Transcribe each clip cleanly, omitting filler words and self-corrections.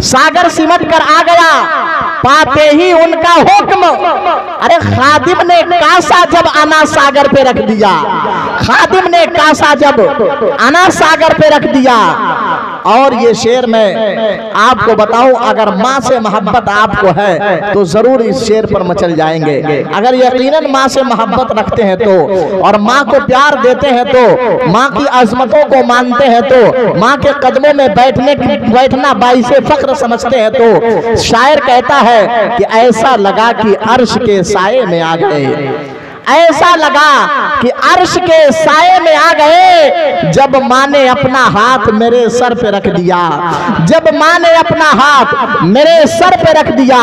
सागर सिमट कर आ गया, पाते ही उनका हुक्म। अरे खादिम ने कासा जब अना सागर पे रख दिया, खादिम ने कासा जब अना सागर पे रख दिया। और ये शेर मैं आपको बताऊं, अगर माँ से मोहब्बत आपको है तो जरूर इस शेर पर मचल जाएंगे। अगर यकीनन माँ से मोहब्बत रखते हैं तो, और माँ को प्यार देते हैं तो, माँ की अजमतों को मानते हैं तो, माँ के कदमों में बैठना बाइसे फख्र समझते हैं तो, शायर कहता है कि ऐसा लगा कि अर्श के साये में आ गए, ऐसा लगा कि अर्श के साये में आ गए, जब माँ ने अपना हाथ मेरे सर पे रख दिया, जब माँ ने अपना हाथ मेरे सर पे रख दिया।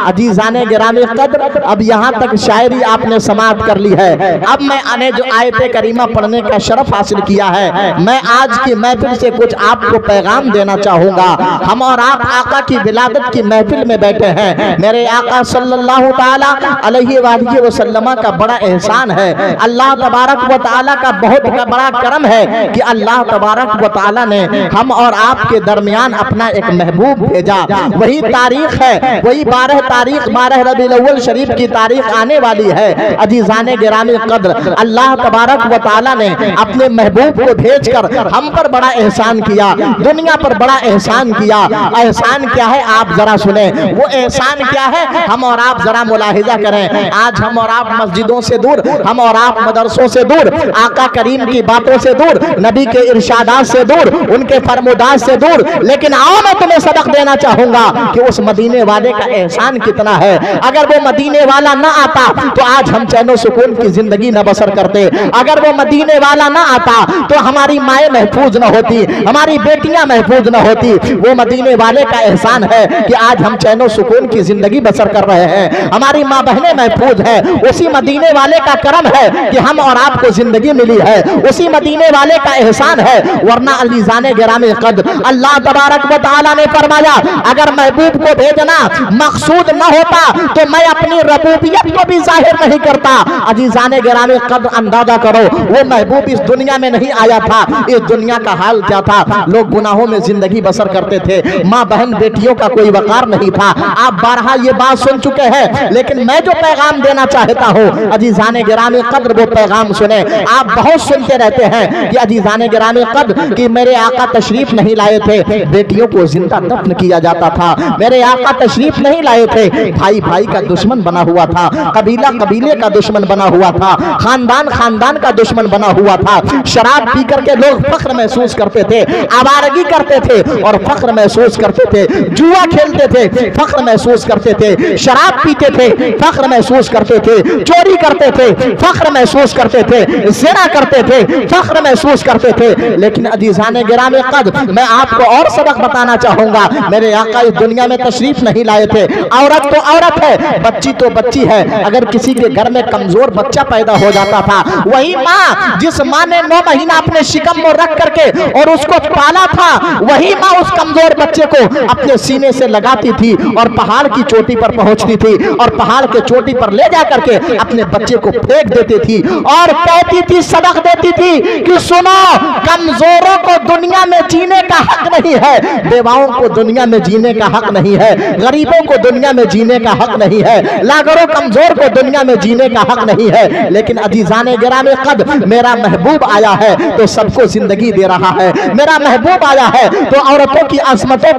अजीजाने गिरामी कद्र, अब यहाँ तक शायरी आपने समाप्त कर ली है। अब मैं आने जो आयते करीमा पढ़ने का शरफ हासिल किया है, मैं आज की महफिल से कुछ आपको पैगाम देना चाहूंगा। हम और आप आका की विलादत की महफिल में बैठे हैं। मेरे आका सल्लल्लाहु ताला अलैहि वसल्लम का बड़ा एहसान है, अल्लाह तबारक व तआला का बहुत बड़ा करम है कि अल्लाह तबारक व तआला ने हम और आपके दरमियान अपना एक महबूब भेजा। वही तारीख है, वही 12 तारीख 12 रबीउल अव्वल शरीफ की तारीख आने वाली है। अजीजाने गिरामी कद्र, अल्लाह तबारक व तआला ने अपने महबूब को भेजकर हम पर बड़ा एहसान किया, दुनिया पर बड़ा एहसान किया। एहसान क्या है आप जरा सुने, वो एहसान क्या है हम और आप जरा मुलाहिजा करें। आज हम और आप मस्जिदों से दूर, हम और आप मदरसों से दूर, आका करीम की बातों से दूर, नबी के इरशादात से दूर, उनके फरमुदात से दूर, लेकिन आओ मैं तुम्हें सबक देना चाहूंगा कि उस मदीने वाले का एहसान कितना है। अगर वो मदीने वाला ना आता तो आज हम चैनो सुकून की जिंदगी न बसर करते। अगर वो मदीने वाला ना आता तो हमारी माएँ महफूज न होती, हमारी बेटियां महफूज न होती। वो मदीने वाले का एहसान है कि आज हम चैनो सुकून की जिंदगी बसर कर रहे हैं, हमारी माँ बहनें महफूज है। उसी मदीने वाले का करम है कि हम और आपको जिंदगी मिली है, उसी मदीने वाले का एहसान है। वरना अजीजाने गिरामी कद्र, अल्लाह तबारक व तआला ने फरमाया अगर महबूब को भेजना मकसूद न होता तो मैं अपनी रबूबियत को भी जाहिर नहीं करता। अजीजाने गिरामी कद्र, अंदाजा करो वो महबूब इस दुनिया में नहीं आया था, इस दुनिया का हाल क्या था। लोग गुनाहों में जिंदगी बसर करते थे, माँ बहन बेटियों का कोई वकार नहीं था। आप बारहा ये बात सुन चुके हैं, लेकिन मैं जो पैगाम देना चाहता हूँ अजीजाने गिरामी कद्र, वो पैगाम सुने। आप बहुत सुनते रहते हैं कि अजीजाने गिरामी कद्र कि मेरे आका तशरीफ नहीं लाए थे, बेटियों को जिंदा दफन किया जाता था। मेरे आका तशरीफ नहीं लाए थे, भाई भाई का दुश्मन बना हुआ था, कबीला कबीले का दुश्मन बना हुआ था, खानदान खानदान का दुश्मन बना हुआ था। शराब पी करके लोग फख्र महसूस करते थे, आवारगी करते थे और फख्र महसूस करते थे, जुआ खेलते थे, फख्र महसूस करते थे, शराब पीते थे, फख्र महसूस करते थे, चोरी करते थे, फख्र महसूस करते थे, ज़िना करते थे, फख्र महसूस करते थे। लेकिन अजीज़ाने गिरामी कद्र, मैं आपको और सबक बताना चाहूंगा। मेरे आका इस दुनिया में तशरीफ नहीं लाए थे। औरत तो औरत है, बच्ची तो बच्ची है। अगर किसी के घर में कमजोर बच्चा पैदा हो जाता था, वही माँ जिस माँ ने 9 महीना अपने शिकम में रख करके और उसको पाला था, वही माँ उस कमजोर बच्चे को अपने सीने से लगाती थी और पहाड़ की चोटी पर पहुंचती थी और पहाड़ के चोटी पर ले जा करके अपने बच्चे को फेंक देती थी और कहती थी, सबक देती थी कि सुनो, कमजोरों को दुनिया में जीने का हक नहीं है, बेवाओं को दुनिया में जीने का हक नहीं है, गरीबों को दुनिया में जीने का हक नहीं है, लागरों कमजोर को दुनिया में जीने का हक नहीं है। लेकिन अजीजाने गिरामी कद्र, मेरा महबूब आया है तो सबको जिंदगी दे रहा है। मेरा महबूब आया है तो औरतों की अजमतों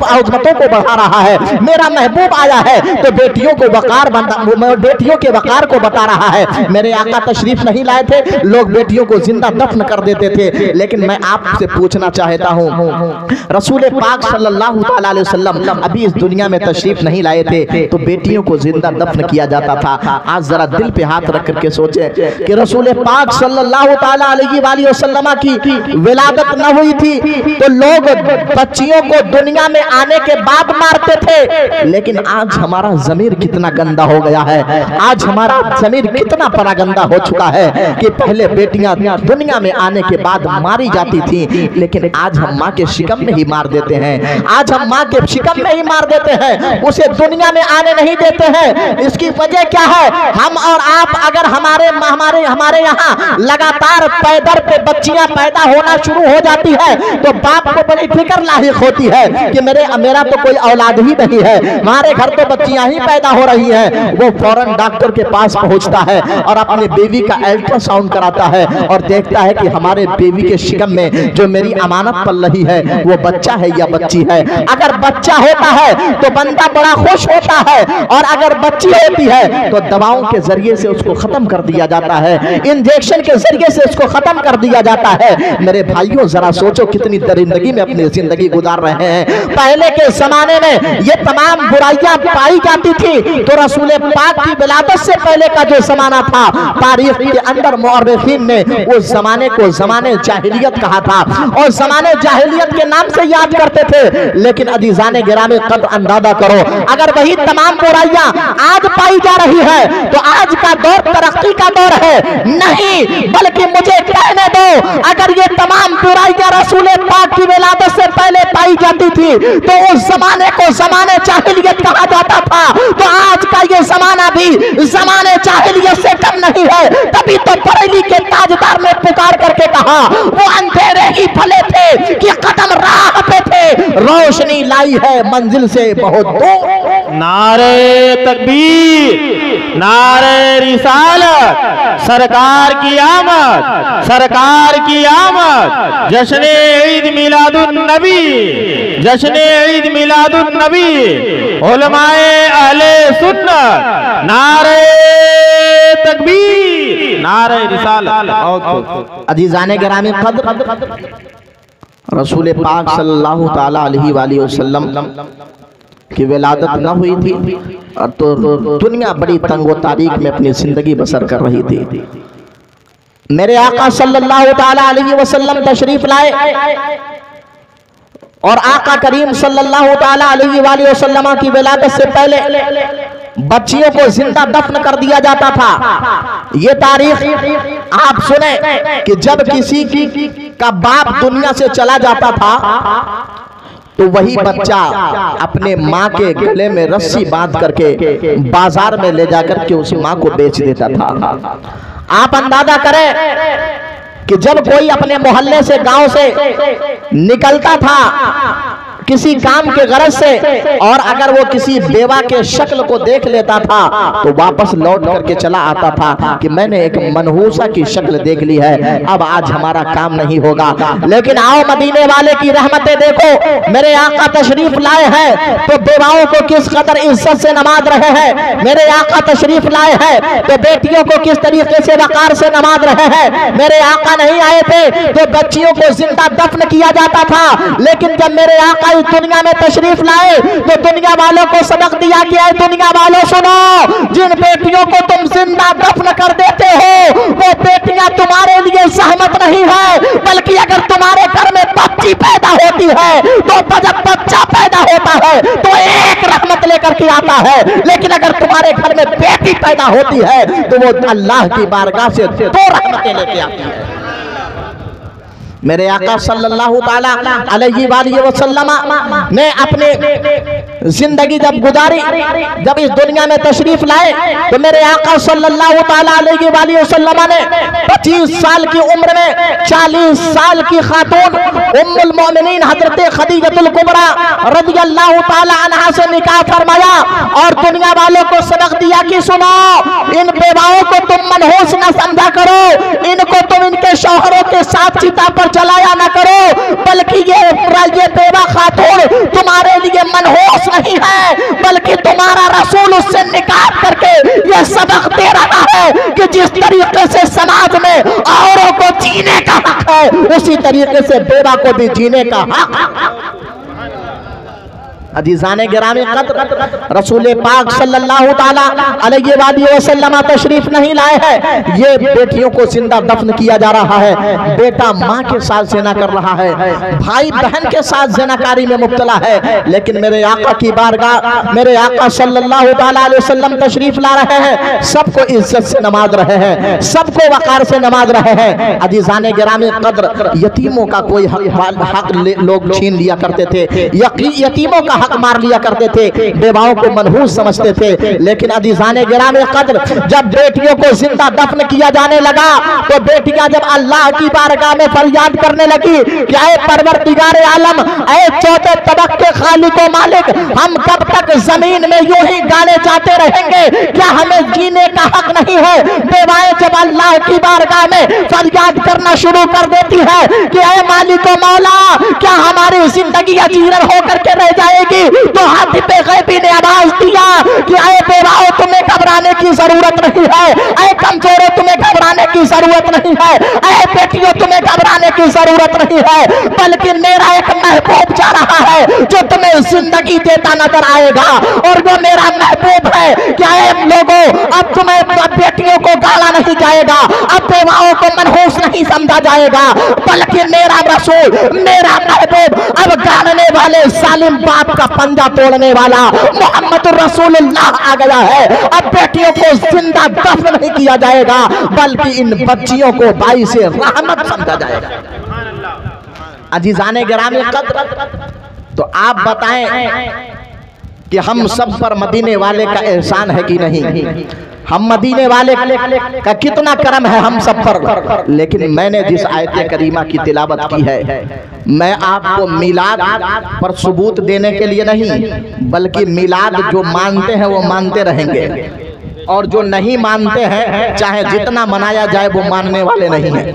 को बढ़ा रहा है। मेरा महबूब आया है तो बेटियों के वकार को बता रहा है। मेरे आका तशरीफ नहीं लाए थे, लोग बेटियों को जिंदा दफन कर देते थे। लेकिन मैं आपसे पूछना चाहता हूँ, रसूल पाक सल्लल्लाहु अलैहि वसल्लम अभी इस दुनिया में तशरीफ नहीं लाए थे तो बेटियों को जिंदा दफन किया जाता था। आज जरा दिल पे हाथ रख करके सोचे कि रसूल पाक सल्लल्लाहु अलैहि वसल्लम की विलादत न हुई थी तो लोग बच्चियों को दुनिया में आने के बाद मारते थे। लेकिन आज हमारा जमीर कितना गंदा हो गया है, आज हमारा जमीर कितना परंपरा गंदा हो चुका है कि पहले बेटियां दुनिया में आने के बाद मारी जाती थी, लेकिन आज हम माँ के शिकम में ही मार देते हैं। आज हम माँ के शिकम में ही मार देते हैं, उसे दुनिया में आने नहीं देते हैं। इसकी वजह क्या है? हम और आप अगर हमारे यहाँ लगातार पैदर पे बच्चियां पैदा होना शुरू हो जाती है तो बाप को बड़ी फिक्र लाहिक होती है कि मेरा तो कोई औलाद ही नहीं है, हमारे घर तो बच्चियां ही पैदा हो रही हैं। वो फौरन डॉक्टर के पास पहुंचता है और अपने बेबी का अल्ट्रासाउंड कराता है और देखता है कि हमारे बेबी के शिकम में जो मेरी अमानत पल रही है वो बच्चा है या बच्ची है। अगर बच्चा होता है तो बंदा बड़ा खुश होता है, और अगर बच्ची होती है तो दवाओं के जरिए से उसको खत्म कर दिया जाता है, इंजेक्शन के जरिए से उसको खत्म कर दिया जाता है। मेरे भाइयों जरा सोचो कितनी दरिंदगी में अपनी जिंदगी गुजार रहे हैं। पहले के जमाने में ये तमाम बुराइयां पाई जाती थी तो रसूल पाक की विलादत से पहले का जो जमाना था, तारीख के अंदर मुअर्रिखीन ने उस जमाने को जमाने जाहिलियत कहा था और जमाने जाहिलियत के नाम से याद करते थे। लेकिन अजीजाने गिरामी कद अंदाजा करो, अगर वही तमाम बुराइयां आज पाई जा रही है तो आज का दौर तरक्की का दौर है नहीं, बल्कि मुझे कहने दो, अगर ये तमाम बुराइयां रसूल पाक की विलादत से पहले पाई जाती थी तो उस जमाने को जमाने जाहिलियत कहा जाता था, तो आज का ये जमाना भी जमाने जाहिलियत से कम नहीं है। तभी तो बरेली के ताजदार ने पुकार करके कहा, वो अंधेरे ही भले थे कि कदम राह पे थे, रोशनी लाई है मंजिल से बहुत दूर। नारे तकबीर, नारे रिसालत, सरकार की आमद, सरकार की आमद, जश्न ईद मिलादुन नबी, जश्न ईद मिलादुन नबी, उलमाए अहले सुन्नत, नारे तकबीर, नारे रिसालत। अजीजाने गिरामी कद्र, रसूल पाक सल्लल्लाहु ताला अलैहि वसल्लम की विलादत न हुई थी और तो दुनिया बड़ी तंगो तारीख में अपनी जिंदगी बसर कर रही थी। मेरे आका सल्लल्लाहु ताला अलैहि वसल्लम तशरीफ लाए और आका करीम सल्लल्लाहु ताला अलैहि वसल्लम की विलादत से पहले बच्चियों को जिंदा दफन कर दिया जाता था। ये तारीख आप सुने कि जब किसी का बाप दुनिया से चला जाता था तो वही बच्चा अपने माँ के गले में रस्सी बांध करके बाजार में ले जाकर के उस माँ को बेच देता था। आप अंदाजा करें कि जब कोई अपने मोहल्ले से गांव से निकलता था किसी काम के गरज से, और अगर वो किसी बेवा के शक्ल को देख लेता था तो वापस लौट करके चला आता था कि मैंने एक मनहूसा की शक्ल देख ली है, अब आज हमारा काम नहीं होगा। लेकिन आओ मदीने वाले की रहमतें देखो, मेरे आका तशरीफ लाए हैं तो बेवाओं को किस कदर इज्जत से नवाज रहे हैं। मेरे आका तशरीफ लाए हैं तो बेटियों को किस तरीके से वकार से नवाज रहे हैं। मेरे आका नहीं आए थे तो बच्चियों को जिंदा दफन किया जाता था, लेकिन जब मेरे आका दुनिया में तशरीफ लाए तो दुनिया वालों को सबक दिया कि ऐ दुनिया वालों सुनो, जिन बेटियों को तुम जिंदा दफन कर देते हो वो बेटियां तुम्हारे लिए सहमत नहीं है, बल्कि अगर तुम्हारे घर में बच्ची पैदा होती है तो जब बच्चा पैदा होता है तो एक रहमत लेकर के आता है, लेकिन अगर तुम्हारे घर में बेटी पैदा होती है तो वो अल्लाह की बारगाह से दो रहमतें लेके आती है। मेरे आका सल्लल्लाहु ताला अलैहि वसल्लम ने अपने जिंदगी जब गुजारी, जब इस दुनिया में तशरीफ लाए तो मेरे आका सल्लल्लाहु ताला अलैहि वसल्लम ने 25 साल की उम्र में 40 साल की खातून उम्मुल मोमिनीन हजरत खदीजतुल कुबरा रज़ियल्लाहु ताला अन्हा से निकाह फरमाया और दुनिया वालों को सबक दिया कि सुनो, इन बेवाओं को तुम मनहूस न समझा करो, इनको तुम इनके शौहरों के साथ चिता पर चलाया न करो, बल्कि ये बेवा खातून तुम्हारे लिए मनहूस नहीं है, बल्कि तुम्हारा रसूल उससे निकाह करके ये सबक दे रहा है कि जिस तरीके से समाज में औरों को जीने का हक है उसी तरीके से बेवा को भी जीने का हक। अजीज़ाने गिरामी क़द्र, रसूल पाक सल्लल्लाहु ताला अलैहि वसल्लम तशरीफ नहीं लाए हैं। ये बेटियों को जिंदा दफन किया जा रहा है। बेटा माँ के साथ ज़िना कर रहा है, भाई बहन के साथ ज़िनाकारी में मुब्तला है। लेकिन मेरे आका की बारगाह, मेरे आका सल्लल्लाहु ताला अलैहि वसल्लम तशरीफ ला रहे हैं, सबको इज्जत से नमाज रहे हैं, सबको वकार से नमाज रहे हैं। अजीज़ाने गिरामी क़द्र, यतीमों का कोई हक लोग छीन लिया करते थे, यतीमों का हक मार लिया करते थे, बेवाओं को मनहूस समझते थे। लेकिन अजीज़ाने गिरामी क़द्र, जब बेटियों को जिंदा दफन किया जाने लगा तो बेटियां जब अल्लाह की बारगाह में फरियाद करने लगी कि ऐ परवरदिगार आलम, ऐ चौथे तबक्के खालिक व मालिक, हम कब तक जमीन में यूं ही गाने जाते रहेंगे? क्या हमें जीने का हक नहीं है? बेवाएं जब अल्लाह की बारगाह में फरियाद करना शुरू कर देती है कि ऐ मालिक व मौला, क्या हमारी जिंदगी अजीरन होकर के रह जाएगी? तो हातिब गैबी ने आवाज दिया कि ऐ बेवाओं, तुम्हें घबराने की जरूरत नहीं है, ऐ कमजोरों तुम्हें घबराने की जरूरत नहीं है, ऐ बेटियों तुम्हें घबराने की जरूरत नहीं है, बल्कि मेरा एक महबूब जा रहा है जो तुम्हें जिंदगी देता नजर आएगा। और वो मेरा महबूब है। क्या लोगों, अब तुम्हें बेटियों को गाला नहीं जाएगा, अब बेवाओं को मनहूस नहीं समझा जाएगा, बल्कि मेरा रसूल, मेरा महबूब अब गालने वाले सालिम बाप का पंजा तोड़ने वाला मोहम्मद रसूलुल्लाह आ गया है। अब बेटियों को जिंदा दफन नहीं किया जाएगा, बल्कि इन बच्चियों को बाई से रहमत समझा जाएगा। अजीज़ाने गिरामी क़द्र, तो आप बताएं कि हम सब पर मदीने वाले का एहसान है कि नहीं? हम मदीने वाले का कितना करम है हम सब पर। लेकिन मैंने जिस आयत करीमा की तिलावत की है, मैं आपको मिलाद पर सबूत देने के लिए नहीं, बल्कि मिलाद जो मानते हैं वो मानते रहेंगे, और जो नहीं मानते हैं चाहे जितना मनाया जाए वो मानने वाले नहीं हैं।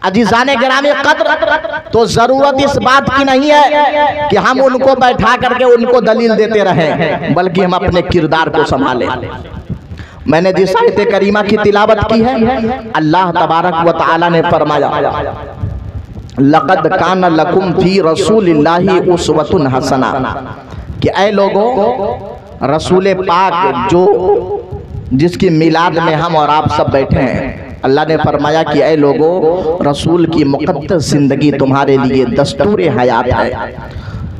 अजीज़ाने गिरामी क़द्र, तो जरूरत इस बात की नहीं है कि हम उनको बैठा करके उनको दलील देते रहें, बल्कि हम अपने किरदार को संभालें। मैंने जिस आयत करीमा की तिलावत की है, अल्लाह तबारक व तआला ने फरमाया, लक़द कान लकुम फी रसूलिल्लाहि उस्वतुन हसना, कि ऐ लोगों, रसूल पाक जो जिसकी मिलाद में हम और आप सब बैठे हैं, अल्लाह ने फरमाया कि ऐ लोगों, रसूल की मुक़द्दस जिंदगी तुम्हारे लिए दस्तूर हयात है,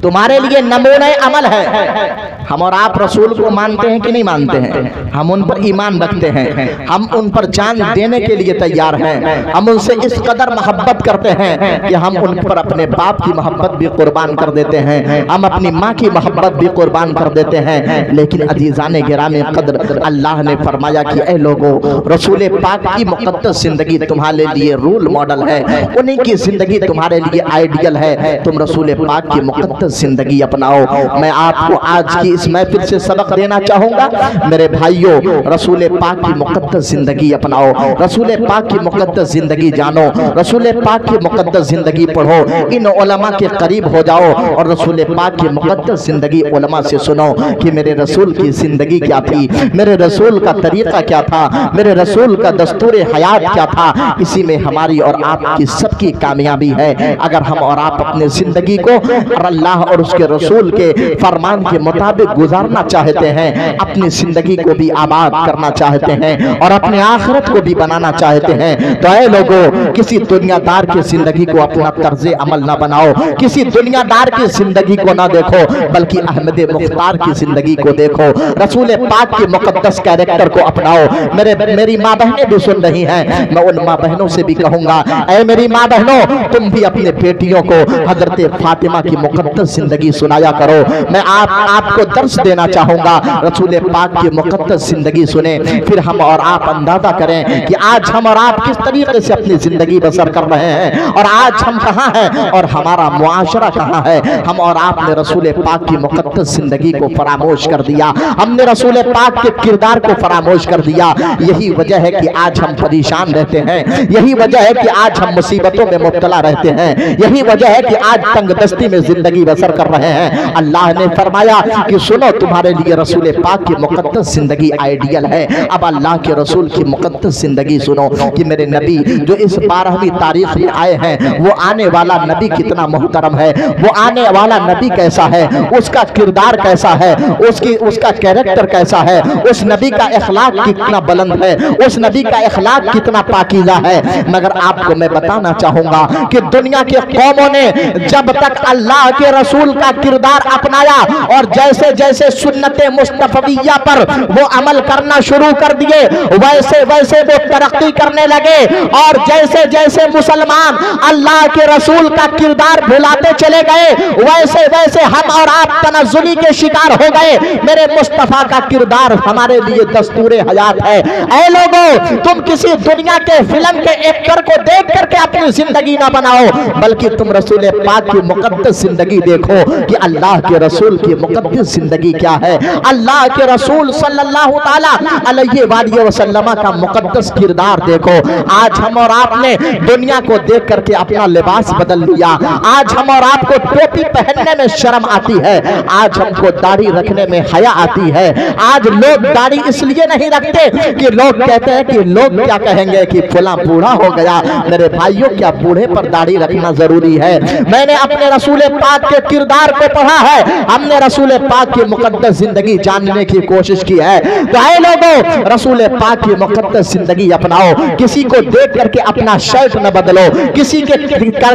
तुम्हारे लिए नमूने अमल है। हम और आप रसूल को मानते हैं कि नहीं मानते हैं? हम उन पर ईमान रखते हैं, हम उन पर जान देने के लिए तैयार हैं, हम उनसे इस कदर मोहब्बत करते हैं कि हम उन पर अपने बाप की मोहब्बत भी कुर्बान कर देते हैं, हम अपनी माँ की मोहब्बत भी कुर्बान कर देते हैं। लेकिन अजीज़ाने गिरामी क़द्र, अल्लाह ने फरमाया कि ऐ लोगों, रसूल पाक की मुक़द्दस जिंदगी तुम्हारे लिए रोल मॉडल है, उन्हीं की जिंदगी तुम्हारे लिए आइडियल है, तुम रसूल पाक की मुक़द्दस जिंदगी अपनाओ। मैं आपको आज की इस महफिल से सबक देना चाहूंगा, मेरे भाइयों, रसूल पाक की मुक़द्दस जिंदगी अपनाओ, रसूल पाक की मुक़द्दस जिंदगी जानो, रसूल पाक की मुक़द्दस जिंदगी पढ़ो, इन उलमा के करीब हो जाओ और रसूल पाक की मुक़द्दस जिंदगी उलमा से सुनो कि मेरे रसूल की जिंदगी क्या थी, मेरे रसूल का तरीका क्या था, मेरे रसूल का दस्तूर हयात क्या था। इसी में हमारी और आपकी सबकी कामयाबी है। अगर हम और आप अपने जिंदगी को अल्लाह और उसके रसूल के फरमान के मुताबिक गुजारना चाहते हैं, अपनी जिंदगी को भी आबाद करना चाहते हैं और अपने आखिरत को भी बनाना चाहते हैं, तो ऐ लोगों, किसी दुनियादार की जिंदगी को अपना तर्ज अमल ना बनाओ, किसी दुनियादार की जिंदगी को ना देखो, बल्कि अहमद मुख्तार की जिंदगी को देखो, रसूल पाक के मुकद्दस कैरेक्टर को अपनाओ। मेरी माँ बहनें भी सुन रही हैं, मैं उन माँ बहनों से भी कहूंगा, ऐ मेरी माँ बहनों, तुम भी अपने बेटियों को हजरत फातिमा की मुकद्दस जिंदगी सुनाया करो। मैं आपको दर्स देना चाहूंगा, रसूल पाक की मुकद्दस जिंदगी सुने, फिर हम और आप अंदाजा करें कि आज हम और आप किस तरीके से अपनी जिंदगी बसर कर रहे हैं और आज हम कहाँ हैं और हमारा मुआशरा कहाँ है। हम और आपने रसूल पाक की मुकद्दस जिंदगी को फरामोश कर दिया, हमने रसूल पाक के किरदार को फरामोश कर दिया। यही वजह है कि आज हम परेशान रहते हैं, यही वजह है कि आज हम मुसीबतों में मुब्तला रहते हैं, यही वजह है कि आज तंगदस्ती में जिंदगी बसर कर रहे हैं। अल्लाह ने फरमाया कि सुनो, तुम्हारे लिए रसूल पाक की मुकद्दस जिंदगी आइडियल है। अब अल्लाह के रसूल की मुकद्दस जिंदगी सुनो कि मेरे नबी जो इस 12वीं तारीख में आए हैं, वो आने वाला नबी कितना मोहतरम है, वो आने वाला नबी कैसा है, उसका किरदार कैसा है, उसका कैरेक्टर कैसा है, उस नबी का इखलाक कितना बुलंद है, उस नबी का इखलाक कितना पाकीज़ा है। मगर आपको मैं बताना चाहूंगा कि दुनिया के कौमों ने जब तक अल्लाह के रसूल का किरदार अपनाया और जैसे जैसे सुन्नते मुस्तफविया पर वो अमल करना शुरू कर दिए, वैसे वैसे वो तरक्की करने लगे। और जैसे जैसे मुसलमान अल्लाह के रसूल का किरदार भुलाते चले गए, वैसे वैसे हम और आप तनज़्ज़ुली के शिकार हो गए। मेरे मुस्तफा का किरदार हमारे लिए दस्तूरे हयात है। ऐ लोगों, तुम किसी दुनिया के फिल्म के एक्टर को देख करके अपनी जिंदगी ना बनाओ, बल्कि तुम रसूल पाक की मुकद्दस जिंदगी देखो कि अल्लाह के रसूल की मुकद्दस जिंदगी क्या है। अल्लाह के रसूल सल्लल्लाहु ताला अलैहि वसल्लम का मुकद्दस किरदार देखो। आज हम और आपने दुनिया को देख करके अपना लिबास बदल लिया। आज हम और आपको टोपी पहनने में शर्म आती है, आज हमको दाढ़ी रखने में हया आती है। आज लोग दाढ़ी इसलिए नहीं रखते कि लोग कहते हैं कि लोग क्या कहेंगे कि फला बूढ़ा हो गया। मेरे भाइयों, क्या बूढ़े पर दाढ़ी रखना जरूरी है? मैंने अपने रसूल पाक के किरदार को पढ़ा है, हमने रसूल पाक की मुकद्दस जिंदगी जानने की कोशिश की है। तो आए लोगों, रसूल पाक की मुकद्दस जिंदगी अपनाओ। किसी को देख करके अपना शर्ट न बदलो, किसी के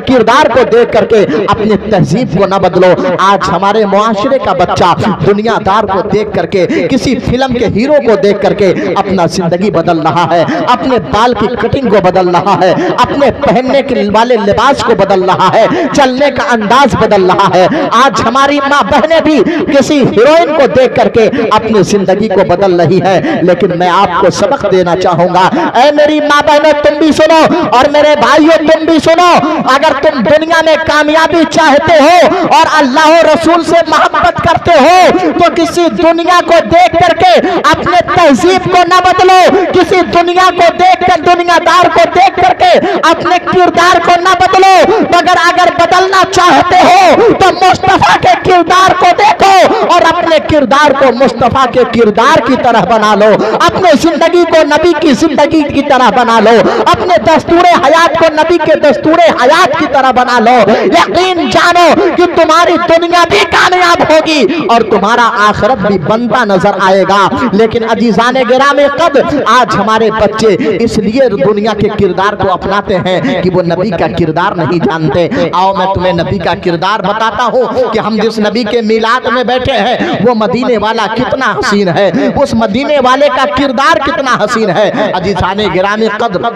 किरदार को देख करके अपनी तहजीब को न बदलो। आज हमारे मुआशरे का बच्चा दुनियादार को देख करके, किसी फिल्म के हीरो को देख करके अपना जिंदगी बदल रहा है, अपने बाल की कटिंग को बदल रहा है, अपने पहनने के वाले लिबास को बदल रहा है, चलने का अंदाज बदल रहा है। आज हमारी माँ बहनें भी किसी हीरोइन को देख करके अपनी जिंदगी को बदल रही है। लेकिन मैं आपको सबक देना चाहूंगा, ऐ मेरी माँ बहनों, तुम भी सुनो और मेरे भाइयों तुम भी सुनो। अगर तुम दुनिया में कामयाबी चाहते हो और अल्लाह और रसूल से मोहब्बत करते हो, तो किसी दुनिया को देख करके अपने तहजीब को न बदलो, किसी दुनिया को देख कर, दुनियादार को देख करके अपने किरदार को न बदलो। मगर अगर बदलना चाहते हो तो मुस्तफा के किरदार को देखो और अपने किरदार को मुस्तफा के किरदार की तरह बना लो, अपने जिंदगी को नबी की जिंदगी की तरह बना लो, अपने दस्तूरे हयात को नबी के दस्तूरे हयात की तरह बना लो। यकीन जानो कि तुम्हारी दुनिया भी कामयाब होगी और तुम्हारा आखिरत भी बनता नजर आएगा। लेकिन अजीजाने गिरामे कद्र, आज हमारे बच्चे इसलिए दुनिया के किरदार को अपनाते हैं कि वो नबी का किरदार नहीं जानते। आओ मैं तुम्हें नबी का किरदार बताता हूँ कि हम जिस नबी के मिलाद में बैठे हैं वो मदीने वाला कितना हसीन है, उस मदीने वाले का किरदार कितना हसीन है। अजीजाने गिरामे कद्र,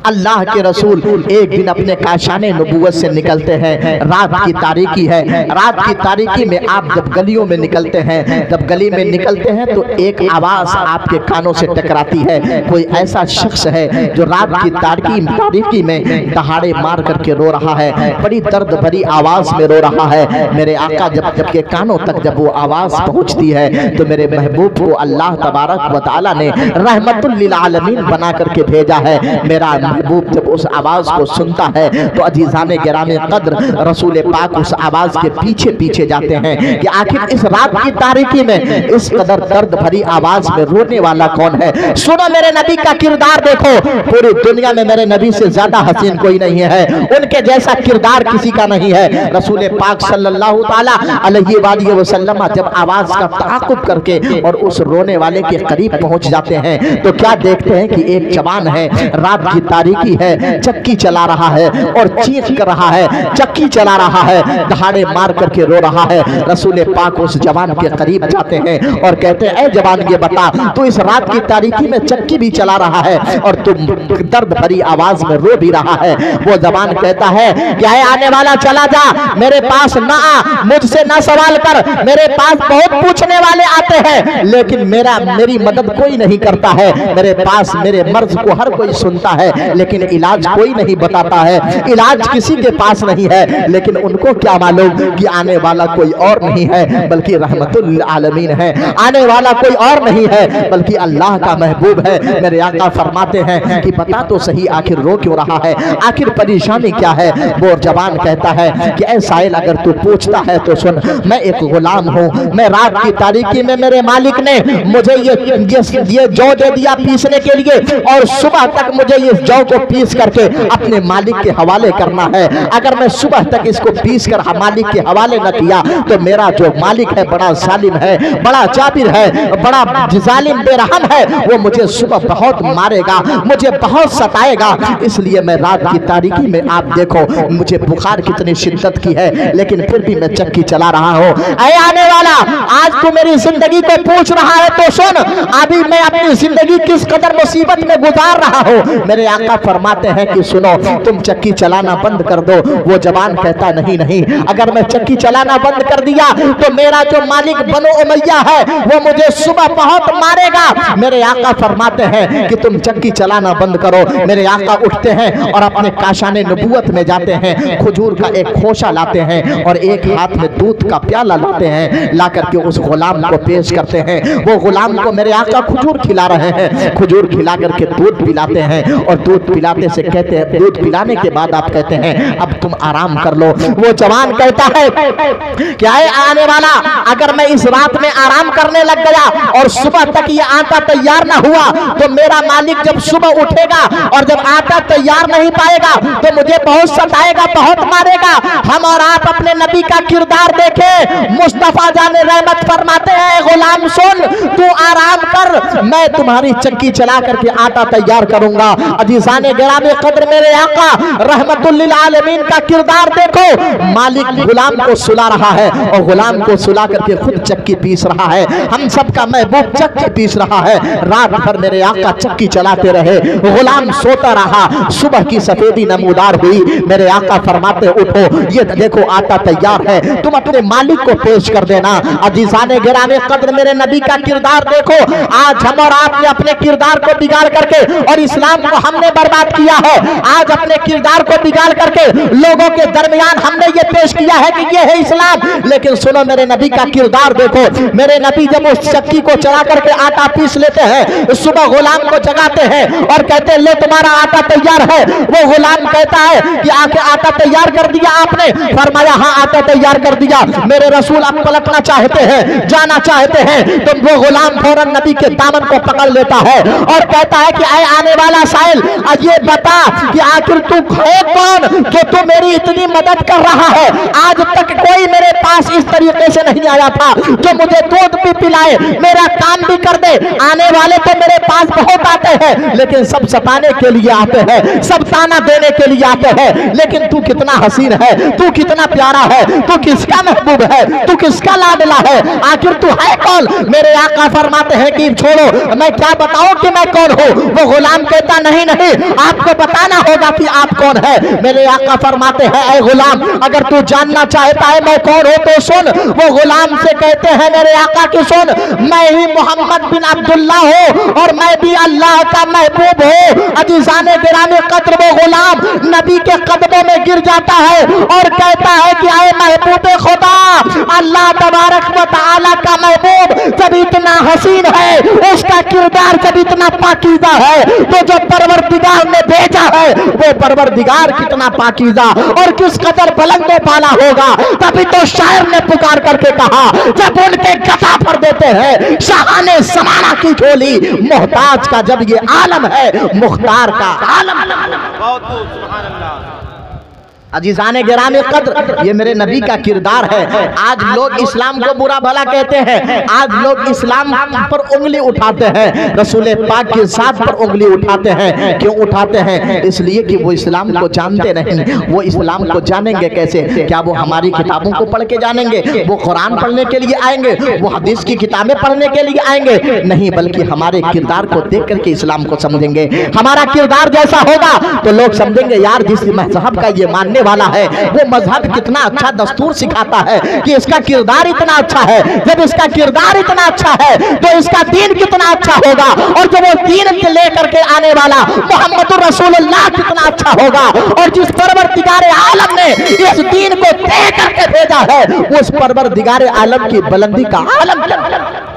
अल्लाह के रसूल एक दिन अपने काशाने नबूवत से निकलते हैं। रात की तारीकी है, रात की तारीकी में आप जब गलियों में निकलते हैं, जब गली में निकलते हैं तो एक आवाज आपके कानों से टकराती है। कोई ऐसा शख्स है जो रात की तारीकी में दहाड़े मार करके रो रहा है, बड़ी दर्द भरी आवाज में रो रहा है। मेरे आका जब के कानों तक जब वो आवाज पहुंचती है तो मेरे महबूब को अल्लाह तबारक व तआला ने रहमतुल लिल आलमीन बना करके भेजा है। मेरा महबूब जब उस आवाज को सुनता है तो अजीजाने गिरामे कद्र रसूल पाक उस आवाज के पीछे पीछे जाते हैं कि आखिर इस रात की तारीकी में इस कदर दर्द भरी आवाज में रोने वाला कौन है। सुनो, मेरे नबी का किरदार देखो। पूरी दुनिया में मेरे नबी से ज्यादा हसीन कोई नहीं है, उनके जैसा किरदार किसी का नहीं है। रसूल पाक सल्लल्लाहु ताला अलैहि वसल्लम जब आवाज का ताक़ुब करके और उस रोने वाले के करीब पहुंच जाते हैं तो क्या देखते हैं कि एक जवान है, रात की तारीकी है, चक्की चला रहा है और चीख कर रहा है, चक्की चला रहा है, दहाड़े मार करके रो रहा है। रसूल पाक उस जवान के करीब जाते हैं और कहते हैं, ए जवान ये बता, तू इस रात की तारीकी में चक्की भी चला रहा है और तुम दर्द भरी आवाज में रो भी रहा है। वो जवान कहता है, क्या है आने वाला चला जा, मेरे पास ना आ, मुझसे ना सवाल कर, मेरे पास बहुत बहुत पूछने वाले आते हैं, लेकिन मेरी मदद कोई नहीं करता है। मेरे पास मेरे मर्ज को हर कोई सुनता है, लेकिन इलाज कोई नहीं बताता है। इलाज किसी के पास नहीं है, लेकिन उनको क्या मालूम कि आने वाला कोई और नहीं है बल्कि रहमतुल आलमीन है। आने वाला कोई और नहीं है बल्कि अल्लाह का महबूब है। मेरे आका फरमाते हैं कि बता तो सही, आखिर रो क्यों रहा है, आखिर परेशानी क्या है। वो जवान कहता है कि ऐ साइल, अगर तू पूछता है तो सुन, मैं एक गुलाम हूँ। मैं रात की तारीकी में मेरे मालिक ने मुझे ये जौ दे दिया पीसने के लिए, और सुबह तक मुझे ये जौ को पीस करके अपने मालिक के हवाले करना है। अगर मैं सुबह तक इसको पीस कर मालिक के हवाले न किया तो मेरा जो मालिक है बड़ा जालिम है, बड़ा जाबिर है, बड़ा जालिम बेरहम है। वो मुझे सुबह बहुत मारेगा, मुझे बहुत सताएगा। इसलिए मैं रात की तारीकी में, आप देखो मुझे बुखार कितनी शिद्दत की है, लेकिन फिर भी मैं चक्की चला रहा हूँ। ऐ आने वाला, आज तू मेरी जिंदगी को पूछ रहा है तो सुन, अभी मैं अपनी जिंदगी किस कदर मुसीबत में गुजार रहा हूँ। मेरे आका फरमाते हैं कि सुनो, तुम चक्की चलाना बंद कर दो। वो जवान कहता नहीं नहीं, अगर मैं चक्की चलाना बंद कर दिया तो मेरा जो मालिक बनो उमैया है वो मुझे सुबह बहुत मारेगा। मेरे आका फरमाते हैं कि तुम चक्की चलाना बंद करो। मेरे आका उठते हैं और अपने काशाने नबूवत में जाते हैं, खजूर का एक खोशा लाते हैं और एक हाथ में दूध का प्याला लाते हैं, ला करके उस गुलाम को पेश करते हैं। वो गुलाम को मेरे आका खजूर खिला रहे हैं, खजूर खिला करके दूध पिलाते हैं, और दूध पिलाते से कहते हैं, दूध पिलाने के बाद आप कहते हैं अब तुम आराम कर लो। वो जवान कहता है क्या है आने वाला, अगर मैं इस रात में आराम करने लग गया और सुबह तक ये आटा तैयार ना हुआ तो मेरा मालिक जब सुबह उठेगा और जब आटा तैयार नहीं पाएगा तो मुझे बहुत सताएगा, बहुत मारेगा। हम और आप अपने नबी का किरदार देखें। मुस्तफा जाने रहमत फरमाते हैं, गुलाम सुन, तू आराम कर, मैं तुम्हारी चक्की चला करके आटा तैयार करूंगा। अजीजाने गिरामे कद्र मेरे आका रहमतुल लिल आलमीन का किरदार देखो। मालिक गुलाम को सुला रहा है और गुलाम को सुला करके खुद चक्की पीस रहा है। हम सबका महबूब चक्की पीस रहा है। रात भर मेरे आका चक्की चलाते रहे, गुलाम सोता रहा। सुबह की सफेदी नमूदार हुई। मेरे आका फरमाते उठो, ये देखो आटा तैयार है, तुम अपने मालिक को पेश कर देना। अजीजाने गिरामे कद्र मेरे नबी का किरदार देखो। आज हम और आपने अपने किरदार को बिगाड़ करके और इस्लाम को हमने बर्बाद किया है। आज अपने किरदार को बिगाड़ करके लोगों के दरमियान हमने ये पेश किया है कि ये है इस्लाम। लेकिन सुनो, मेरे नबी का किरदार देखो। मेरे नबी जब उस चक्की को चला करके आटा पीस लेते हैं, सुबह गुलाम को जगाते हैं और कहते हैं ले तुम्हारा आटा तैयार है। वो गुलाम कहता है कि आके आटा तैयार कर दिया आपने? फरमाया हाँ आटा तैयार कर दिया। मेरे रसूल आप पलटना चाहते हैं, जाना चाहते हैं? तो वो गुलाम फौरन नबी के दामन को पकड़ लेता है और कहता है कि आए आने वाला साहिल, ये बता कि आखिर तू है कौन कि तू मेरी इतनी मदद कर रहा है? आज तक कोई मेरे पास इस तरीके से नहीं आया था जो मुझे दूध भी पिलाए, मेरा काम भी कर दे। आने वाले तो मेरे पास बहुत आते हैं, लेकिन सब सताने के लिए आते हैं, सब ताना देने के लिए आते हैं। लेकिन तू कितना हसीन है, तू कितना प्यारा है, तू किसका महबूब है, तू किसका लाडला है, आखिर तू है कौन? मेरे आका फरमाते हैं कि छोड़ो, मैं क्या बताऊं कि मैं कौन हूं? वो गुलाम कहता नहीं नहीं, आपको बताना होगा कि आप कौन है। मेरे आका फरमाते हैं ऐ गुलाम, अगर तू जानना चाहता है मैं कौन हूं तो सुन। वो गुलाम से कहते हैं मेरे आका की सुन, मैं ही मोहम्मद बिन अब्दुल्ला हूं और मैं भी अल्लाह का महबूब हूं। अजीजाने गिरामे कद्र वो गुलाम नबी के कदमों में गिर जाता है और कहता है कि आए महबूब खुदा, अल्लाह तबारक व तआला का महबूब जब इतना हसीन है, उसका किरदार जब इतना पाकीज़ा है, तो जो परवरदिगार ने भेजा है वो परवरदिगार कितना पाकीज़ा और किस कदर बुलंद पाला होगा। तभी तो शायर ने पुकार करके कहा, जब उनके गदा पर देते हैं शाहाने समाना की झोली, मोहताज का जब ये आलम है, मुख्तार का आलम। अजीजाने गिरामे कद्र, ये मेरे नबी का किरदार है। आज लोग इस्लाम को बुरा भला कहते हैं, आज लोग इस्लाम पर उंगली उठाते हैं, रसूल पाक की ज़ात पर उंगली उठाते हैं। क्यों उठाते हैं? इसलिए कि वो इस्लाम को जानते नहीं। वो इस्लाम को जानेंगे कैसे? क्या वो हमारी किताबों को पढ़ के जानेंगे? वो कुरान पढ़ने के लिए आएंगे? वो हदीस की किताबें पढ़ने के लिए आएंगे? नहीं, बल्कि हमारे किरदार को देख करके इस्लाम को समझेंगे। हमारा किरदार जैसा होगा तो लोग समझेंगे यार जिस मज़हब का ये मानने आने वाला है, वो मजहब कितना अच्छा दस्तूर सिखाता है कि इसका किरदार इतना अच्छा है। जब इसका किरदार इतना अच्छा है तो इसका दीन कितना अच्छा होगा, और जब वो दीन लेकर के आने वाला मोहम्मदुर रसूलुल्लाह कितना अच्छा होगा। और जिस परवरदिगार आलम ने इस दीन को दे करके भेजा है, उस परवरदिगार आलम की बुलंदी का आलम